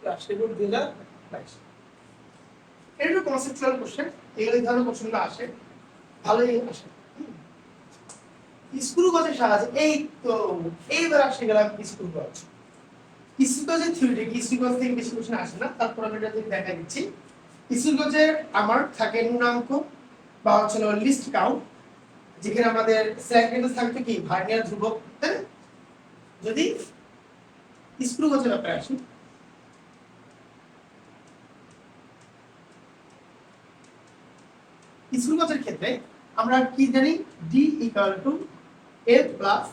2022 এটা একটা conceptual question, এই ধরনের কোশ্চেনগুলো আসে, ভালোই আসে। স্ক্রু গজের সাহায্যে এই তো এইবার আসে গেলাম স্ক্রু গজ। স্ক্রু গজের থিওরি, স্ক্রু গজ থেকে বেশি কোশ্চেন আসে না, তারপর আমি এটা দেখা দিচ্ছি। স্ক্রু গজের আমার থাকে ন্যূনাঙ্ক বা হচ্ছে লিস্ট কাউন্ট, যেখানে আমাদের সেকেন্ডে থাকবে কি ভার্নিয়ার ধ্রুবক, তাই না? যদি স্ক্রু গজের ব্যাপারে আসি, স্ক্রু গজের ক্ষেত্রে আমরা কি জানি, D = F +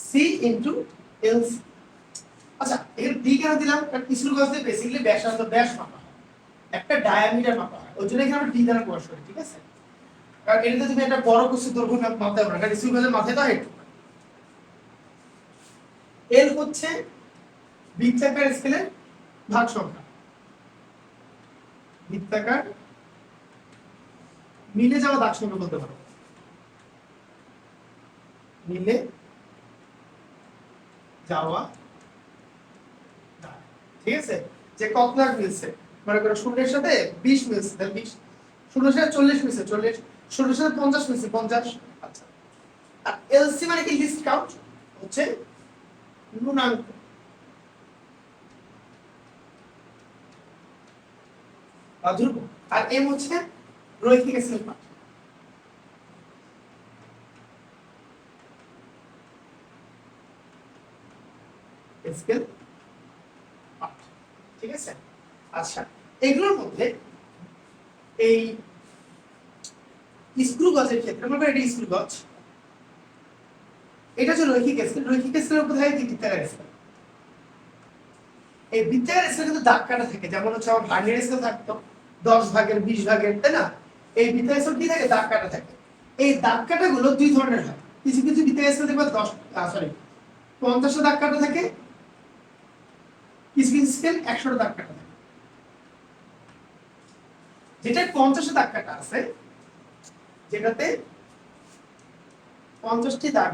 C * LC। আচ্ছা, এর D কেন দিলাম? কারণ স্ক্রু গজে বেসিক্যালি ব্যাসার্ধ, ব্যাস মাপা হয়, একটা ডায়ামিটার মাপা হয়, ওই জন্য এখানে আমরা D দ্বারা প্রকাশ করি, ঠিক আছে? কারণ এটাতে তুমি একটা বড় কিছু দৈর্ঘ্য মাপতে পারো না, কারণ স্ক্রু গজের মাথায় তো একটু। L হচ্ছে বৃত্তাকার স্কেলের ভাগ সংখ্যা, বৃত্তাকার মিলে যাওয়া দাগ সংখ্যা বলতে পারো, মিলে যাওয়া দাগ, ঠিক আছে? যে কত দাগ মিলছে, মনে করো 0 এর সাথে 20 মিলছে, তাহলে 20, 0 এর সাথে 40 মিলছে 40, 0 এর সাথে 50 মিলছে 50। আচ্ছা, আর এলসি মানে কি? লিস্ট কাউন্ট, হচ্ছে ন্যূনাঙ্ক। ধ্রুবক। আর এম হচ্ছে রৈখিক স্কেল পাঠ, স্কেল পাঠ, ঠিক আছে? আচ্ছা, এগুলোর মধ্যে এই স্ক্রু গজের ক্ষেত্রে আমরা এটা স্ক্রু গজ, এটা হচ্ছে রৈখিক স্কেল। রৈখিক স্কেলের উপর থাকে বৃত্তাকার স্কেল। এই বৃত্তাকার স্কেলে কিন্তু দাগ কাটা থাকে, যেমন হচ্ছে আমার ভার্নিয়ার স্কেল থাকতো 10 ভাগের 20 ভাগের, তাই না? এই বৃত্তাকার স্কেল কি থাকে? দাগ কাটা থাকে। এই দাগ কাটাগুলো দুই ধরনের হয়, কিছু কিছু বৃত্তাকার স্কেল দেখবা 50 দাগ কাটা থাকে, কিছু কিছু স্কেল 100 দাগ কাটা থাকে। যেটা 50 দাগ কাটা আছে, যেটাতে 50টি দাগ,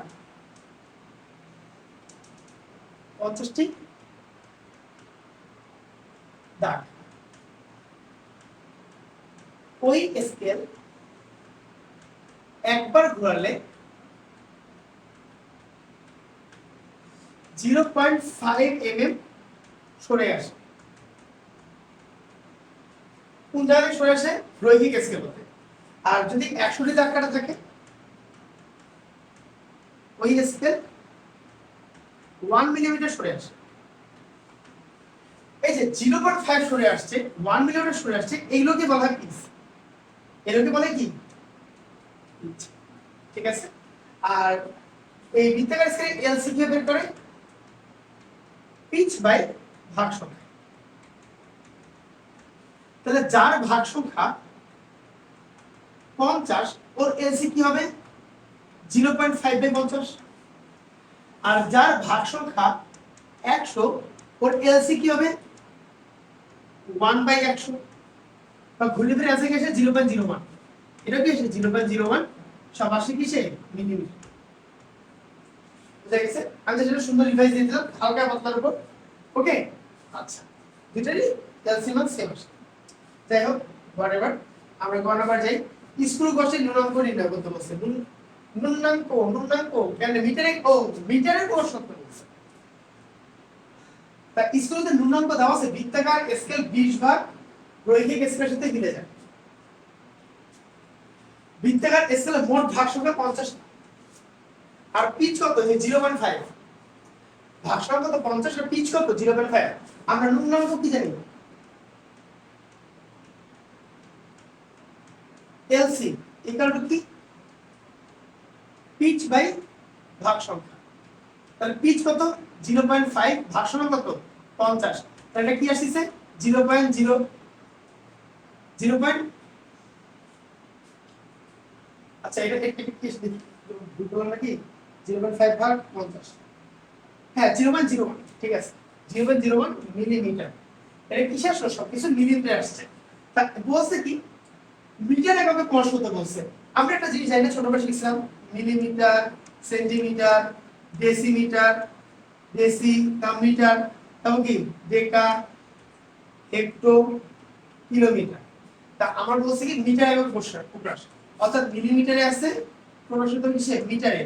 50টি দাগ, ওই স্কেল একবার ঘোরালে 0.5 mm সরে আসে। কোন জায়গায় সরে আসে? রৈখিক স্কেল হতে। আর যদি 100টি দাগ কাটা থাকে, ওই স্কেল 1 মিলিমিটার সরে আসে। এই যে 0.5 সরে আসছে, 1 মিলিমিটার সরে আসছে, এইগুলোকে বলা হয় পিচ। এগুলোকে বলে কি? পিচ, ঠিক আছে? আর এই বৃত্তাকার স্কেলে এলসি কিভাবে বের করে? পিচ বাই ভাগ সংখ্যা। তাহলে যার ভাগ সংখ্যা 50, ওর এলসি কি হবে? 0.5 বাই 50। আর যার ভাগ সংখ্যা 100, ওর এলসি কি হবে? 1 বাই 100। বা ঘুরে ফিরে আসে গেছে 0.01, এটা কি এসে 0.01 সব আসে কিসে? মিলিমিটার। বুঝা গেছে? আমি যেটা সুন্দর রিভাইজ দিয়ে দিলাম হালকা পাতলার উপর, ওকে? আচ্ছা, দুটারই এলসি মান সেম আসে। যাই হোক, হোয়াটএভার, আমরা গ নাম্বার যাই। স্ক্রু গজের ন্যূনাঙ্ক নির্ণয় করতে বলছে। ন্যূনাঙ্ক কেন? মিটারে, ও মিটারে কোন সূত্র বলছে? তা স্ক্রুতে ন্যূনাঙ্ক দেওয়া আছে, বৃত্তাকার স্কেল 20 ভাগ রৈখিক স্কেলের সাথে মিলে যায়। বৃত্তাকার স্কেলের মোট ভাগ সংখ্যা 50, আর পিচ কত? 0.5। ভাগ সংখ্যা তো 50 আর পিচ কত? 0.5। আমরা ন্যূনাঙ্ক কি জানি? এলসি ইকুয়াল টু কি? পিচ বাই ভাগ সংখ্যা। তাহলে পিচ কত? 0.5, ভাগ সংখ্যা কত? 50। তাহলে এটা কি আসছে? 0.0 আচ্ছা, এটা কি আসছে? বুঝলাম নাকি? 0.5 ভাগ 50, হ্যাঁ 0.01, ঠিক আছে, 0.01 মিলিমিটার। এটা কিসে আসলো? সবকিছু মিলিমিটার আসছে। তা বলছে কি? মিটার এককে প্রকাশ করতে বলছে। আমরা একটা জিনিস জানি না, ছোটবেলায় শিখছিলাম, millimeter, centimeter, decimeter, deci, meter, তারপর কি ডেকা, হেক্টো কিলোমিটার। তা আমার বলছে কি মিটার এবং প্রকাশ, অর্থাৎ মিলিমিটারে আছে প্রকাশিত কিসে মিটারে।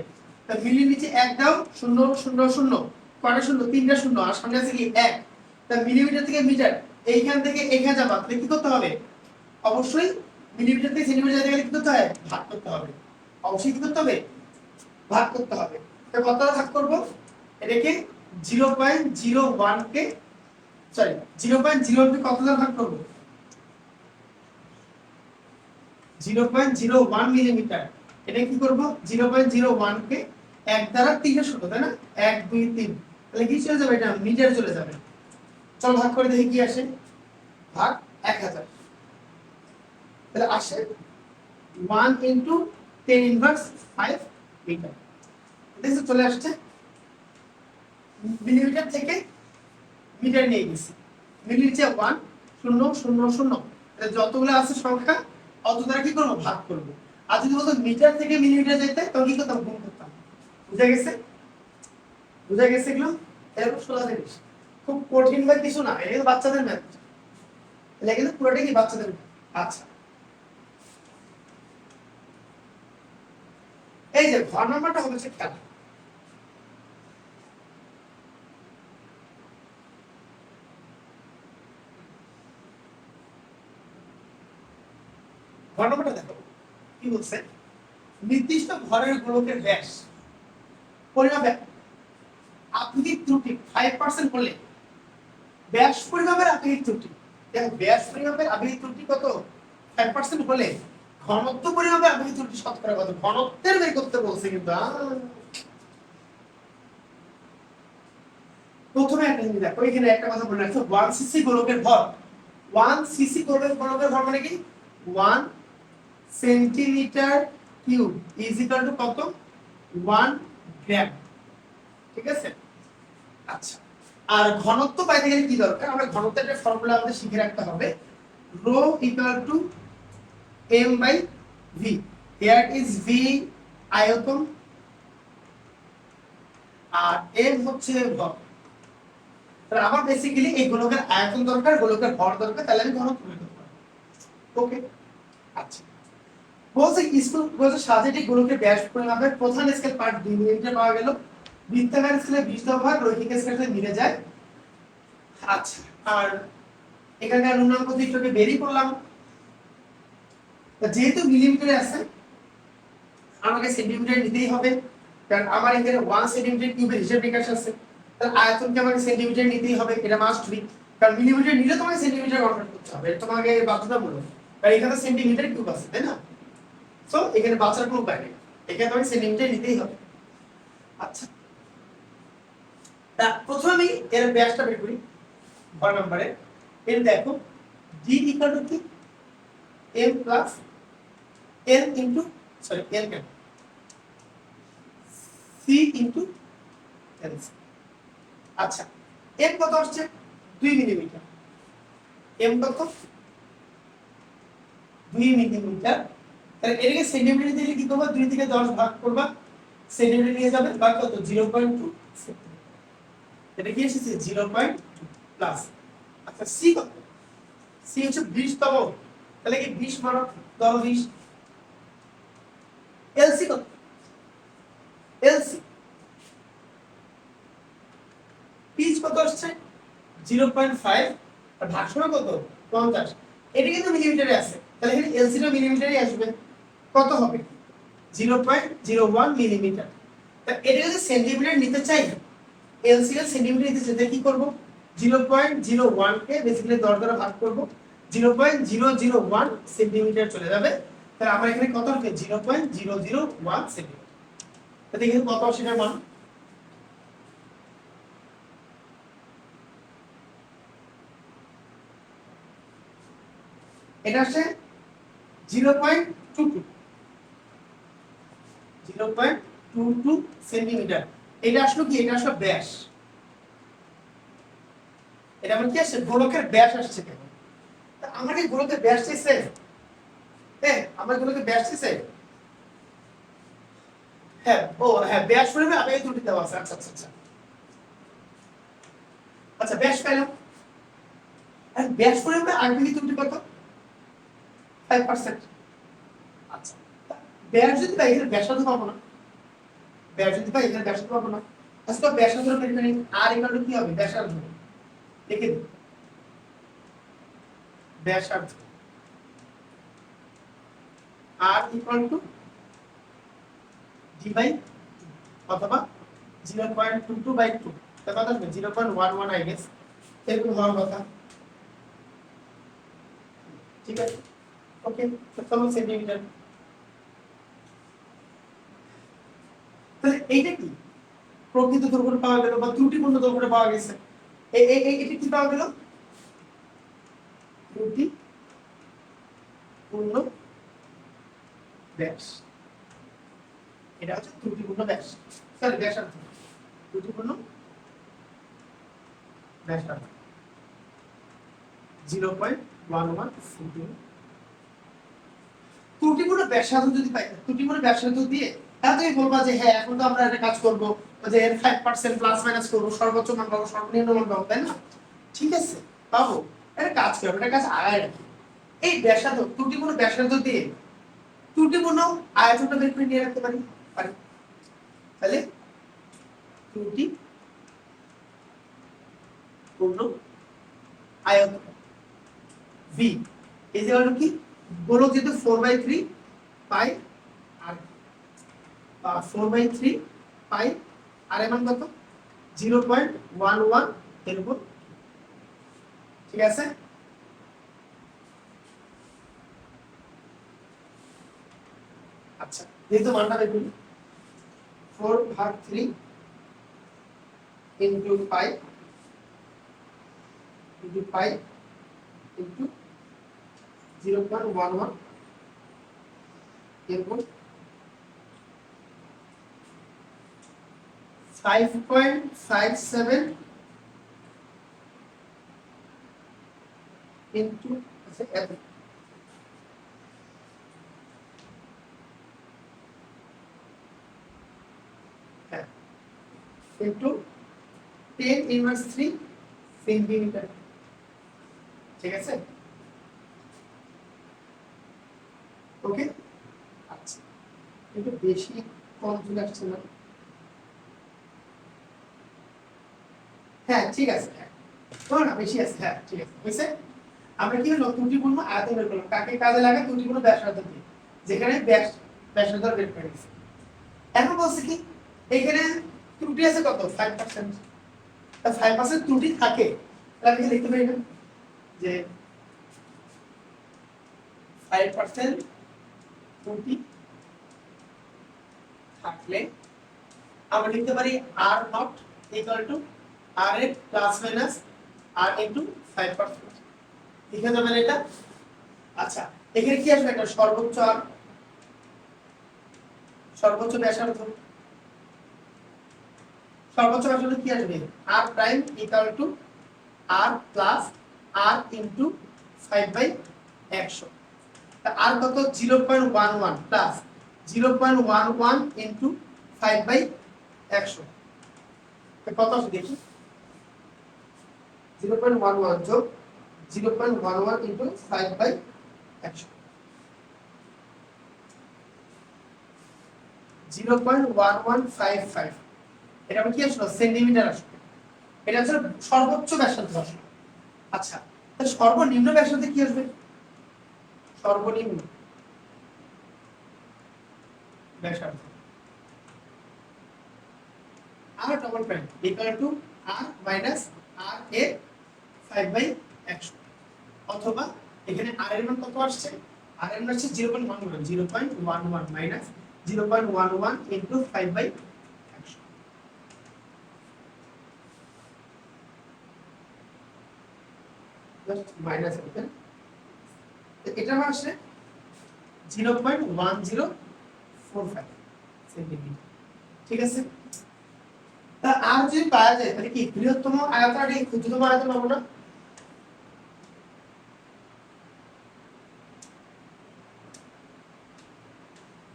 তা মিলির নিচে এক দাও, শূন্য শূন্য শূন্য, কয়টা শূন্য, তিনটা শূন্য, আর সামনে আছে কি এক। তা মিলিমিটার থেকে মিটার, এইখান থেকে এখানে যাবা, তাহলে কি করতে হবে? অবশ্যই মিলিমিটার থেকে সেন্টিমিটার যেতে গেলে কি করতে হয়? ভাগ করতে হবে। অবশ্যই কি করতে হবে? ভাগ করতে হবে। তো কতটা ভাগ করব? এটাকে 0.01 কে, সরি 0.01 কে কত দ্বারা ভাগ করব? 0.01 মিলিমিটার। এটা কি করব? 0.01 কে 1 দ্বারা 3 এর ছোট, তাই না? 1 2 3, তাহলে কি চলে যাবে? এটা মিটার চলে যাবে। চল ভাগ করে দেখি কি আসে। ভাগ 1000, তাহলে আসে 1 * 10 ইনভার্স 5 মিটার। দেখো চলে আসছে। মিলিমিটার থেকে মিটার নিয়ে গেছি, মিলির চেয়ে 1 0 0 0, তাহলে যতগুলো আছে সংখ্যা অত দ্বারা কি করব? ভাগ করব। আর যদি বলতো মিটার থেকে মিলিমিটার যেতে, তখন কি করতাম? গুণ করতাম। বুঝা গেছে? বুঝা গেছে এগুলো? এরকম সোজা জিনিস, খুব কঠিন বা কিছু না, এটা কিন্তু বাচ্চাদের ম্যাথ। এটা কিন্তু পুরোটাই কি বাচ্চাদের ম্যাথ। আচ্ছা, এই যে ঘর নাম্বারটা হচ্ছে খেলা। ঘর নাম্বারটা দেখো কি বলছে। নির্দিষ্ট ঘরের গোলকের ব্যাস পরিমাপে আপেক্ষিক ত্রুটি 5% হলে, ব্যাস পরিমাপের আপেক্ষিক ত্রুটি, দেখো ব্যাস পরিমাপের আপেক্ষিক ত্রুটি কত? 5% হলে ঘনত্ব পরিমাপের আপেক্ষিক ত্রুটি শতকরা কত? ঘনত্বের বের করতে বলছে কিন্তু। প্রথমে একটা জিনিস দেখো, এখানে একটা কথা বলে রাখছো, 1 সিসি গোলকের ভর। 1 সিসি গোলকের ভর মানে কি? 1 centimetre cube is equal to কত? 1 গ্রাম। ঠিক আছে? আচ্ছা, আর ঘনত্ব পাইতে গেলে কি দরকার? আমরা ঘনত্বের একটা ফর্মুলা আমাদের শিখে রাখতে হবে, rho equal to m by v। Here is v আয়তন আর m হচ্ছে ভর। তাহলে আমার বেসিক্যালি এই গোলকের আয়তন দরকার, গোলকের ভর দরকার, তাহলে আমি ঘনত্ব বের করতে পারবো। ওকে, আচ্ছা। বলছে স্কুল বলছে সাজেটি গোলকের ব্যাস পরিমাপের প্রধান স্কেল পার্ট 2 মিলিমিটার পাওয়া গেল, বৃত্তাকার স্কেলে 20 ভাগ, রৈখিক স্কেলে মিলে যায়। আচ্ছা, আর এখানকার ন্যূনাঙ্ক চিত্রকে বেরিয়ে করলাম। যেহেতু মিলিমিটারে আছে, আমাকে সেন্টিমিটার নিতেই হবে, কারণ আমার এখানে 1 সেন্টিমিটার কিউবের হিসাব নিকাশ আছে। তাহলে আয়তনকে আমাকে সেন্টিমিটার নিতেই হবে, এটা মাস্ট বি। কারণ মিলিমিটার নিলে তোমাকে সেন্টিমিটার কনভার্ট করতে হবে, এটা তোমাকে বাধ্যতামূলক, কারণ এখানে সেন্টিমিটার কিউব আছে, তাই না? সো এখানে বাঁচার কোনো উপায় নেই, এখানে তোমাকে সেন্টিমিটার নিতেই হবে। আচ্ছা, তা প্রথমে এর ব্যাসটা বের করি ঘর নম্বরে। এর দেখো d ইকুয়াল টু কি? m plus n into, sorry n কেন, c ইনটু n। আচ্ছা, m কত আসছে? 2 মিলিমিটার। m কত? 2 মিলিমিটার। তাহলে এটাকে সেন্টিমিটার দিলে কি করবা? 2 থেকে 10 ভাগ করবা, সেন্টিমিটার নিয়ে যাবে, বা কত? 0.2 সেন্টিমিটার। এটা কি এসেছে? 0.2 প্লাস। আচ্ছা, c কত? c হচ্ছে 20 তম, তাহলে কি 20 মানো 10 20। lc কত? lc পিচ কত আসছে? 0.5, আর ভাগশেষ কত? 50। এটা কিন্তু মিলিমিটারে আছে, তাহলে এখানে lc টা মিলিমিটারে আসবে। কত হবে? 0.01 মিলিমিটার। তা এটা যদি সেন্টিমিটার নিতে চাই, lc কে সেন্টিমিটার নিতে চাই, কি করব? 0.01 কে বেসিক্যালি 10 দ্বারা ভাগ করব, 0.001 সেন্টিমিটার চলে যাবে। তাহলে আমার এখানে কত হবে? 0.001 সেন্টিমিটার। তাহলে এখানে কত আসে এর মান? এটা আসে 0.22 সেন্টিমিটার। এটা আসলো কি? এটা আসলো ব্যাস। এটা আমার কি আসছে? গোলকের ব্যাস আসছে কেন? তা আমার কি গোলকের ব্যাস চাইছে? হ্যাঁ, আমার গোলকের ব্যাস চাইছে। হ্যাঁ, ও হ্যাঁ, ব্যাস পরিমাপে আমি এই ত্রুটি দেওয়া আছে। আচ্ছা আচ্ছা আচ্ছা, আচ্ছা ব্যাস পেলাম। আর ব্যাস পরিমাপে আণবিক ত্রুটি কত 5%। আচ্ছা ব্যাস যদি পাই এখানে ব্যাসার্ধ পাবো না, ব্যাস যদি পাই এখানে ব্যাসার্ধ পাবো না, আজকে ব্যাসার্ধ বের করি। আর ইকুয়াল টু কি হবে ব্যাসার্ধ লিখে দিই, ব্যাসার্ধ আর ইকুয়াল টু ডি বাই অথবা 0.22/2 কত আসবে 0.11 আই গেস এরকম হওয়ার কথা। ঠিক আছে ওকে, তো চলো সেন্টিমিটার। তাহলে এইটা কি প্রকৃত দৈর্ঘ্য পাওয়া গেল বা ত্রুটিপূর্ণ দৈর্ঘ্য পাওয়া গেছে। এটা কি পাওয়া গেল ত্রুটিপূর্ণ ব্যাস। এটা হচ্ছে ত্রুটিপূর্ণ ব্যাস, সরি ব্যাসার্ধ, ত্রুটিপূর্ণ ব্যাসার্ধ 0.11 সেন্টিমিটার। ত্রুটিপূর্ণ ব্যাসার্ধ যদি পাই, ত্রুটিপূর্ণ ব্যাসার্ধ দিয়ে তাহলে তুমি বলবা যে হ্যাঁ এখন তো আমরা একটা কাজ করব যে এর 5% প্লাস মাইনাস করব, সর্বোচ্চ মান পাবো সর্বনিম্ন মান পাবো, তাই না? ঠিক আছে পাবো, একটা কাজ করব, একটা কাজ আগায় রাখি। এই ব্যাসার্ধ ত্রুটিপূর্ণ ব্যাসার্ধ দিয়ে ত্রুটিপূর্ণ আয়তনটা বের করে নিয়ে রাখতে পারি। তাহলে ত্রুটিপূর্ণ আয়তন ভি এই যে হলো কি গোলক যেহেতু 4/3 পাই আর 4/3 পাই আর এর মান কত 0.11 এর উপর। ঠিক আছে আচ্ছা যেহেতু মানটা বের করি 4/3 ইনটু পাই ইনটু 0.11 এর উপর 5.57 ইনটু আচ্ছা এত হ্যাঁ ইনটু 10⁻³ সেন্টিমিটার। ঠিক আছে ওকে আচ্ছা একটু বেশি কম চলে আসছে না, হ্যাঁ ঠিক আছে হ্যাঁ না বেশি আছে, হ্যাঁ ঠিক আছে হয়েছে। আমরা কি হলো ত্রুটিপূর্ণ আয়তন বের করলাম, কাকে কাজে লাগে ত্রুটিপূর্ণ ব্যাসার্ধ দিয়ে, যেখানে ব্যাসার্ধ বের করে দিয়েছে। এখন বলছে কি এখানে ত্রুটি আছে কত 5%, তা 5% ত্রুটি থাকে তাহলে আমি লিখতে পারি না যে 5% ত্রুটি থাকলে আমরা লিখতে পারি আর নট ইকুয়াল টু আর এর প্লাস মাইনাস আর ইনটু 5%। লিখে যাবেন এটা। আচ্ছা এখানে কি আসবে একটা সর্বোচ্চ আর সর্বোচ্চ ব্যাসার্ধ, সর্বোচ্চ ব্যাসার্ধ কি আসবে r prime equal to r plus r into 5/100। তা আর কত 0.11 প্লাস 0.11 ইনটু 5/100 কত আসবে দেখি 0.11 যোগ 0.11 ইনটু 5/100 0.1155। এটা কি আসলো সেন্টিমিটার আসলো, এটা হচ্ছে সর্বোচ্চ ব্যাসার্ধ আসলো। আচ্ছা তাহলে সর্বনিম্ন ব্যাসার্ধ কি আসবে, সর্বনিম্ন ব্যাসার্ধ r double prime equal to r minus r এর 5/100 অথবা এখানে আর এর মান কত আসছে, আর এর মান হচ্ছে 0.11 মাইনাস 0.11 ইনটু 5/100 জাস্ট মাইনাস করবেন, এটা মান আসছে 0.1045 সেন্টিমিটার। ঠিক আছে তা আর যদি পাওয়া যায় তাহলে কি বৃহত্তম আয়তন আর এই ক্ষুদ্রতম আয়তন পাবো না,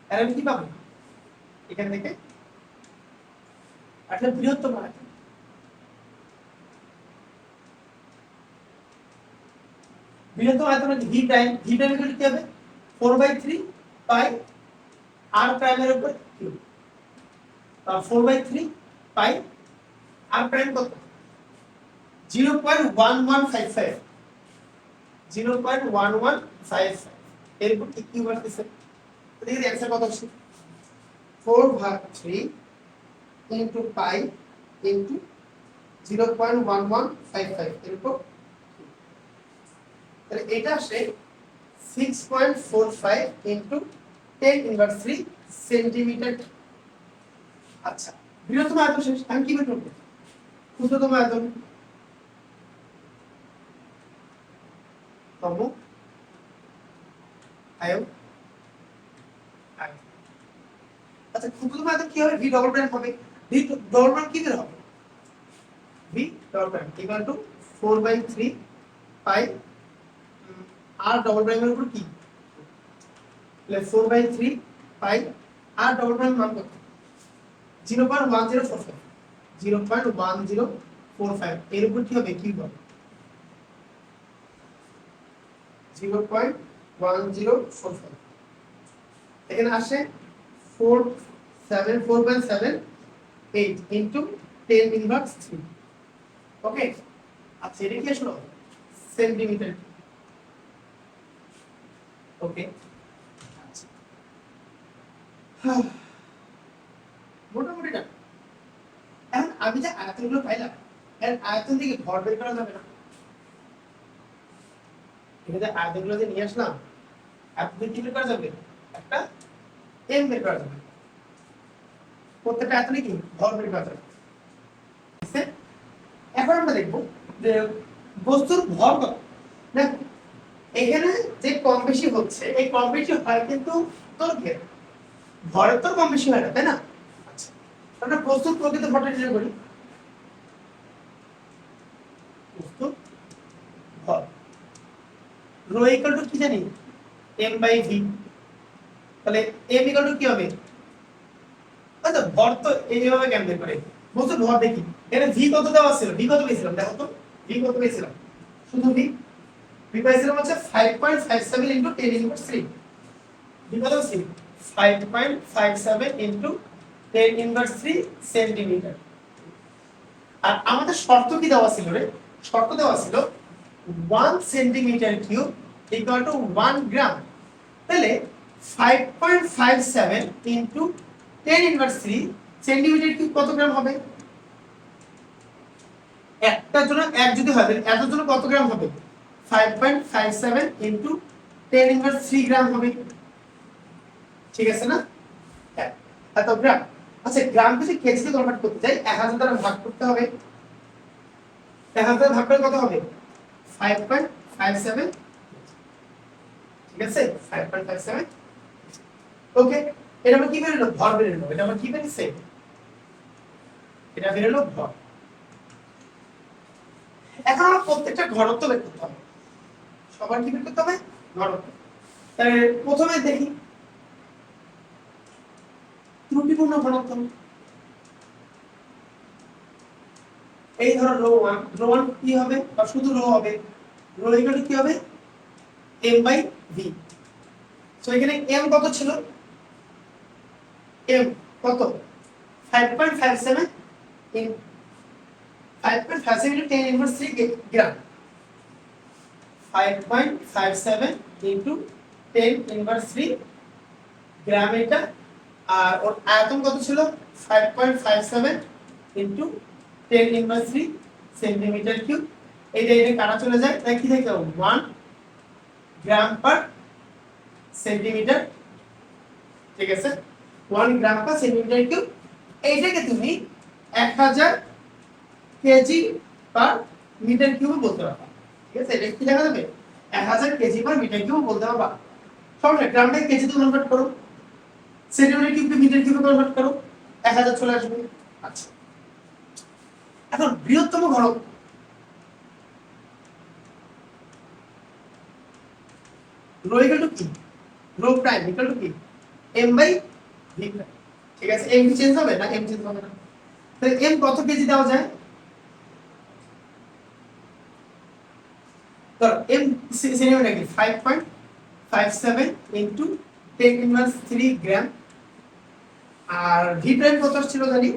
আর আমি কি পাবো এখান থেকে আসলে বৃহত্তম আয়তন। বৃহত্তম আয়তন হচ্ছে ভি প্রাইম ইকুয়াল কি হবে 4/3 পাই আর প্রাইমের উপর কিউব 4/3 পাই আর প্রাইম কত 0.1155 0.1155 এর উপর কি কিউব আসছে দেখি অ্যানসার কত আসছে 4/3 ইনটু পাই ইনটু 0.1155 এর উপর তাহলে এটা আসে 6.45 ইনটু 10 ইনভার্স 3 সেন্টিমিটার। আচ্ছা বৃহত্তম আয়তন শেষ আমি কি বের করব ক্ষুদ্রতম আয়তন তম আয়তন আচ্ছা ক্ষুদ্রতম আয়তন কি হবে ভি ডবল প্রাইম হবে ভি ডবল প্রাইম কি বের হবে V double prime equal to 4/3 pi r double প্রাইমের উপর কি তাহলে 4/3 পাই আর ডবল প্রাইম মান কত 0.1045 0.1045 এর উপর কি হবে কিউব হবে 0.1045 এখানে আসে 4.78 ইনটু 10 ইনভার্স 3 ওকে আচ্ছা এটা কি আসলো সেন্টিমিটার ওকে আচ্ছা মোটামুটি না এখন আমি যে আয়তনগুলো পাইলাম এর আয়তন থেকে ভর বের করা যাবে না এটা যে আয়তনগুলো যে নিয়ে আসলাম আয়তন কি বের করা যাবে একটা এম বের করা যাবে প্রত্যেকটা আয়তনে কি ভর বের করা যাবে এখন আমরা দেখব যে বস্তুর ভর কত না এখানে যে কম বেশি হচ্ছে এই কম বেশি হয় কিন্তু দৈর্ঘ্যের ভরের তো কম বেশি হয় না তাই না আচ্ছা আমরা বস্তুর প্রকৃত ভরটা নির্ণয় করি বস্তুর ভর রো ইকুয়াল টু কি জানি m/v তাহলে m ইকুয়াল টু কি হবে আচ্ছা ভর তো এইভাবে কেন বের করে বস্তুর ভর দেখি এখানে v কত দেওয়া ছিল v কত পেয়েছিলাম দেখো তো v কত পেয়েছিলাম শুধু v পাইছিলাম হচ্ছে 5.57 ইনটু 10 ইনভার্স 3 v কত ছিল 5.57 ইনটু 10 ইনভার্স 3 সেন্টিমিটার আর আমাদের শর্ত কি দেওয়া ছিল রে শর্ত দেওয়া ছিল 1 সেন্টিমিটার কিউব ইকুয়াল টু 1 গ্রাম তাহলে 5.57 ইনটু 10 ইনভার্স 3 সেন্টিমিটার কিউব কত গ্রাম হবে একটার জন্য এক যদি হয় তাহলে এটার জন্য কত গ্রাম হবে 5.57 ইনটু 10 ইনভার্স 3 গ্রাম হবে ঠিক আছে না এত গ্রাম আচ্ছা গ্রামকে যদি কেজিতে কনভার্ট করতে চাই 1000 দ্বারা ভাগ করতে হবে 1000 দ্বারা ভাগ করলে কত হবে 5.57 ঠিক আছে 5.57 ওকে এটা আমরা কি বেরোলো ভর বেরোলো এটা আমরা কি বেরিয়েছে এটা বেরোলো ভর এখন আমরা প্রত্যেকটা ঘনত্ব বের করতে হবে সবার কি বের করতে হবে ঘনত্ব তাহলে প্রথমে দেখি ত্রুটিপূর্ণ ঘনত্ব এই ধরো রো 1 কি হবে বা শুধু রো হবে রো ইকুয়াল কি হবে m/v সো এখানে m কত ছিল m কত 5.57 in 5.57 into 10 inverse 3 gram 5.57 into 10 inverse 3 গ্রাম এটা আর ওর আয়তন কত ছিল 5.57 into 10 inverse 3 সেন্টিমিটার কিউব এটা কাটা চলে যায় তাই কি থাকে 1 গ্রাম পার সেন্টিমিটার ঠিক আছে 1 গ্রাম পার সেন্টিমিটার কিউব এইটাকে তুমি 1000 কেজি পার মিটার কিউব বলতে পারবা ঠিক আছে এটা কি লেখা যাবে 1000 কেজি পার মিটার কিউব বলতে পারবা সবটা গ্রামটাকে কেজিতে কনভার্ট করো সেন্টিমিটার কিউবকে মিটার কিউবে কনভার্ট করো 1000 চলে আসবে আচ্ছা এখন বৃহত্তম ঘনত্ব রো ইকুয়াল টু কি রো প্রাইম ইকুয়াল টু কি m/v প্রাইম ঠিক আছে m চেঞ্জ হবে না m চেঞ্জ হবে না তাহলে m কত কেজি দেওয়া যায় ধর m সেন্টিমিটার কি 5.57 ইনটু 10 ইনভার্স 3 গ্রাম। আর ভি প্রাইম কত ছিল জানি,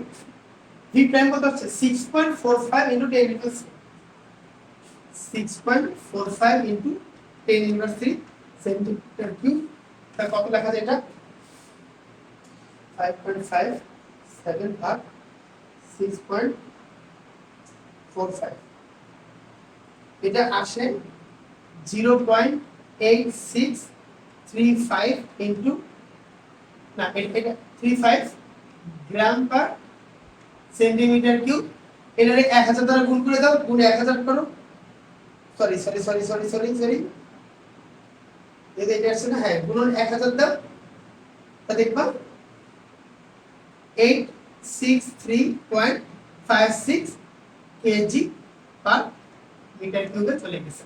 ভি প্রাইম কত হচ্ছে 6.45 into 10 inverse 6.45 into 10 inverse 3 centimetre cube. তাহলে কত লেখা যায় এটা 5.57 ভাগ 6.45, এটা আসে 0.8635 ইনটু না এটা 35 গ্রাম পার সেন্টিমিটার কিউব। এটারে 1000 দ্বারা গুণ করে দাও, গুণ 1000 করো, sorry sorry sorry sorry sorry sorry এটা আসছে না, হ্যাঁ গুণন 1000 দাও, তা দেখবা 863.56 কেজি পার মিটার কিউবে চলে গেছে।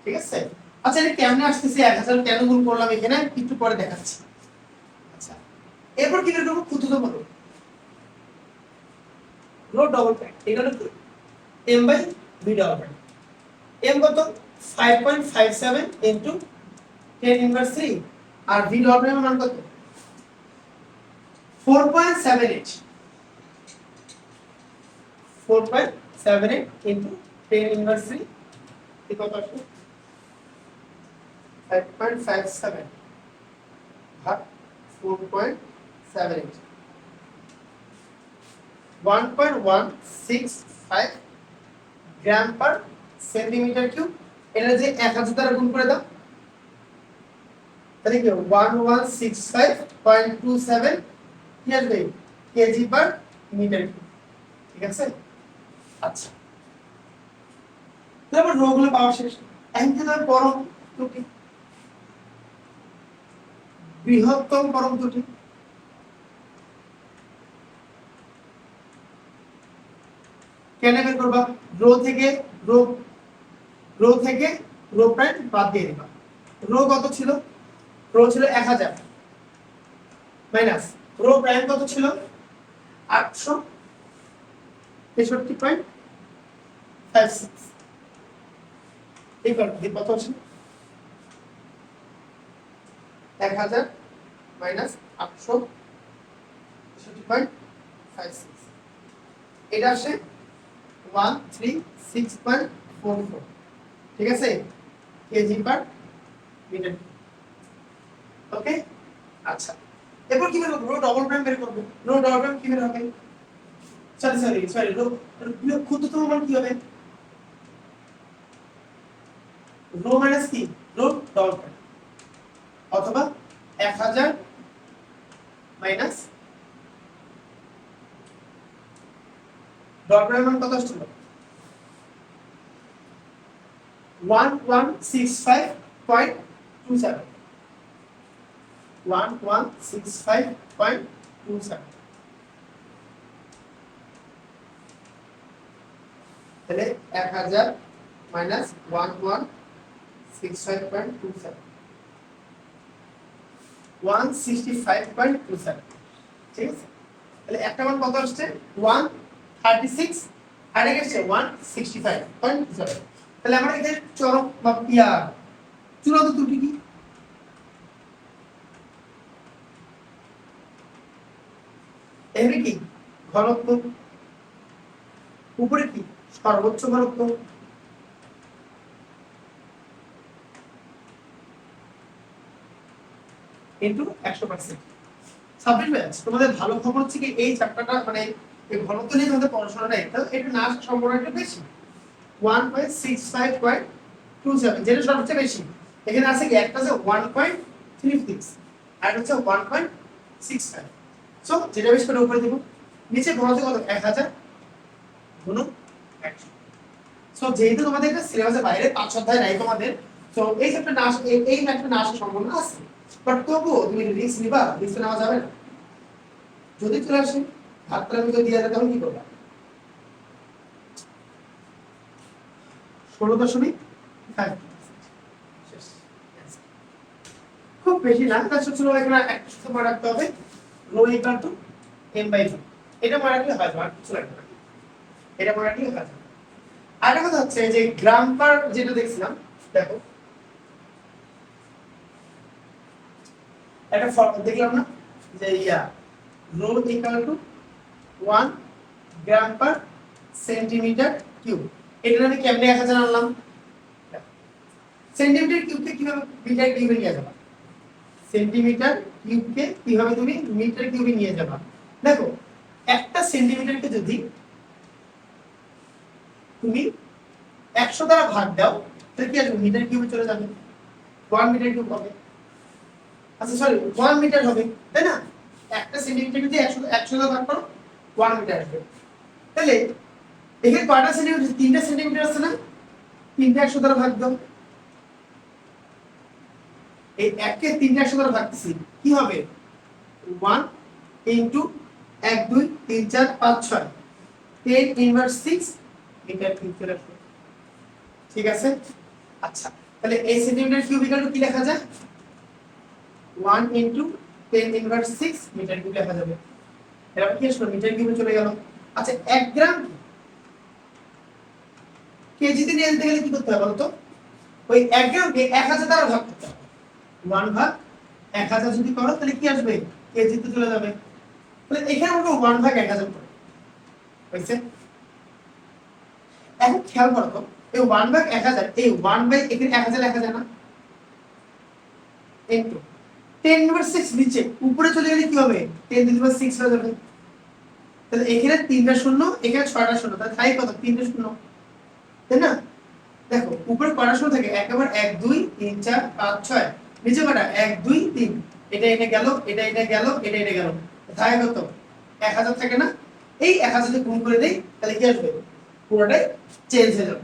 ঠিক আছে, আচ্ছা এটা কেমনে আসতেছে 1000 কেন গুণ করলাম এখানে একটু পরে দেখাচ্ছি। আচ্ছা এরপর কি লিখব, ক্ষুদ্রতম রো, রো ডবল প্রাইম, এটা হলো কি m by v double prime. m কত 5.57 ইনটু 10 ইনভার্স 3 আর v ডবল প্রাইমের মান কত 4.78 ইনটু 10 ইনভার্স 3 কি কত আসবে 5.57 ভাগ 4.78 1.165 গ্রাম পার সেন্টিমিটার কিউব। এটা যে 1000 দ্বারা গুণ করে দাও, তাহলে কি 1165.27 কি আসবে কেজি পার মিটার কিউব। ঠিক আছে, আচ্ছা তারপর রো গুলো পাওয়া শেষ। এখন কি ধর পরম ত্রুটি, বৃহত্তম পরম ত্রুটি, কেন বের করবা, রো থেকে রো রো প্রাইম বাদ দিয়ে দিবা। রো কত ছিল, রো ছিল 1000 মাইনাস রো প্রাইম কত ছিল 863.56, এই কত ছিল 1000 মাইনাস 863.56, এটা আসে 136.44। ঠিক আছে, কেজি পার মিটার। ওকে, আচ্ছা এরপর কি বের করব, রো ডবল প্রাইম বের করব। রো ডবল প্রাইম কি বের হবে, সরি সরি সরি রো ক্ষুদ্রতম মান কি হবে, রো মাইনাস কি রো ডবল প্রাইম, অথবা 1000 মাইনাস ডবল প্রাইম মান কত আসছিল 1165.27 1165.27, তাহলে 1000 মাইনাস 1165.27 165.27। ঠিক আছে, তাহলে একটা মান কত আসছে 136 আর এটা আসছে 165.27। তাহলে আমরা এদের চরম বা চূড়ান্ত ত্রুটি কি, এখানে কি ঘনত্ব, উপরে কি সর্বোচ্চ ঘনত্ব, ইনটু 100%। সাবজেক্ট ব্যাচ তোমাদের ভালো খবর হচ্ছে কি এই চ্যাপ্টারটা মানে এই ঘনত্ব নিয়ে তোমাদের পড়াশোনা নেই, তাহলে এটা না আসার সম্ভাবনা একটু বেশি 1.65.27 যেটা সবচেয়ে বেশি। এখানে আছে কি একটা আছে 1.36 আর একটা হচ্ছে 1.65, সো যেটা বেশি করে উপরে দেব। নিচে ঘনত্ব কত 1000 গুণ 100। সো যেহেতু তোমাদের এটা সিলেবাসের বাইরে 5 অধ্যায় নাই তোমাদের, সো এই চ্যাপ্টার না এই ম্যাথটা না আসার সম্ভাবনা আছে, বাট তবুও তুমি রিস্ক নিবা, রিস্ক নেওয়া যাবে না। যদি চলে আসে হাতটা আমি যদি দিয়ে দেয় তখন কি করবা 16.5, খুব বেশি না, তার ছোট এখানে একটা সূত্র মনে রাখতে হবে, rho equal to m by v, এটা মনে রাখলে হয় আর কিছু লাগবে না, এটা মনে রাখলে হয়। আর একটা কথা হচ্ছে যে গ্রাম পার যেটা দেখছিলাম দেখো একটা ফর্মুলা দেখলাম না যে rho equal to 1 gram per centimetre cube. এটা আমি কেমনে 1000 আনলাম? সেন্টিমিটার কিউবকে কিভাবে মিটার কিউবে নিয়ে যাবা? সেন্টিমিটার কিউবকে কিভাবে তুমি মিটার কিউবে নিয়ে যাবা? দেখো একটা সেন্টিমিটারকে যদি তুমি 100 দ্বারা ভাগ দাও তাহলে কি আসবে? মিটার কিউবে চলে যাবে, 1 মিটার কিউব হবে। আচ্ছা সরি 1 মিটার হবে, তাই না? একটা সেন্টিমিটার যদি 100 দ্বারা ভাগ করো 1 মিটার আসবে। তাহলে এখানে কয়টা সেন্টিমিটার? 3টা সেন্টিমিটার আছে না? 3টা 100 দ্বারা ভাগ দাও। এই 1 কে 3টা 100 দ্বারা ভাগ দিছি, কি হবে? 1 ইনটু 1 2 3 4 5 6 10 ইনভার্স 6 মিটার কিউব চলে আসবে। ঠিক আছে? আচ্ছা তাহলে এই সেন্টিমিটার কিউব ইকুয়াল টু কি লেখা যায়? 1 ইনটু 10 ইনভার্স 6 মিটার কিউব লেখা যাবে। এবার কি আসলো? মিটার কিউবে চলে গেল। আচ্ছা 1 গ্রাম কেজিতে নিয়ে আনতে গেলে কি করতে হবে বলতো? ওই 1 গ্রামকে 1000 দ্বারা ভাগ করতে হবে। 1 ভাগ 1000 যদি করো তাহলে কি আসবে? কেজিতে চলে যাবে। তাহলে এখানে আমরা 1 ভাগ 1000 করব। হইছে? এখন খেয়াল করো তো এই 1 ভাগ 1000, এই 1 বাই এখানে 1000 না? ইনটু 10 ইনভার্স 6 নিচে উপরে চলে গেলে কি হবে? 10 ইনভার্স 6 হয়ে যাবে। তাহলে এখানে 3টা শূন্য, এখানে 6টা শূন্য, তাহলে তাই কত? 3টা শূন্য, তাই না? দেখো উপরে কয়টা শূন্য থাকে? একবার 1 2 3 4 5 6, নিচে কয়টা? 1 2 3, এটা গেল, এটা গেল, এটা গেল, তাই কত? 1000 থাকে না? এই 1000 দিয়ে গুণ করে দেই তাহলে কি আসবে? পুরোটাই চেঞ্জ হয়ে যাবে।